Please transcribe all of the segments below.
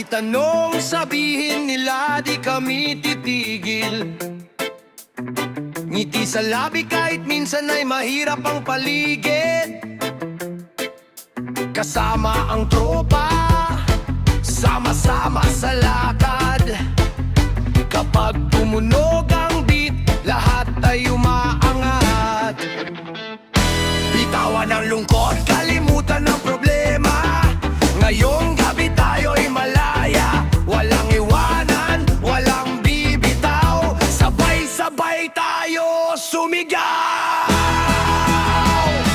Kahit anong sabihin nila, di kami titigil. Ngiti sa labi kahit minsan ay mahirap ang paligid. Kasama ang tropa, sama-sama sa lakad. Kapag tumunog ang beat, lahat ay umaangat. Bitawan ang lungkot, kalimutan ang problema. Ngayong gabi tayo'y malaya. Walang iwanan, walang bibitaw. Sabay-sabay tayo sumigaw.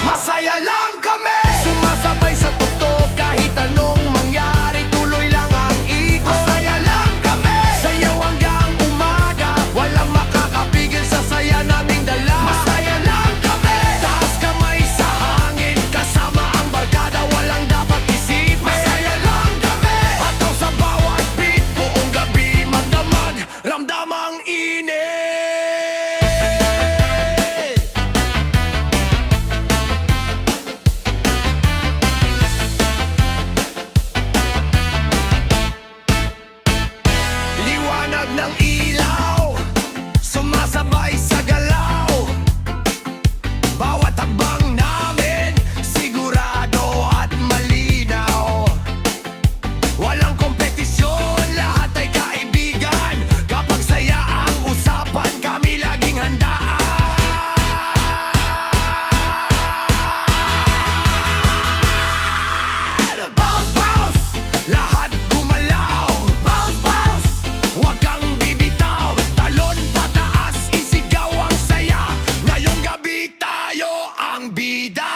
Masaya lang kami, sumasabay sa tugtog. Kahit anong mangyari, tuloy lang ang ikot. Masaya lang kami, sayaw hanggang umaga. Walang makakapigil sa saya naming dala. Masaya lang kami, taas kamay sa hangin. Kasama ang barkada, walang dapat isipin. Masaya lang kami, hataw sa bawat beat. Buong gabi magdamag, ramdam ang init. Liwanag ng ilaw, sumasabay sa galaw. Bawat hakbang namin, sigurado at malinaw. Walang kompetisyon, lahat ay kaibigan. Kapag saya ang usapan, kami laging handaan. Bounce, bounce, lahat gumalaw. Bounce, bounce, huwag kang bibitaw. Talon pataas, isigaw ang saya. Ngayong gabi tayo ang bida.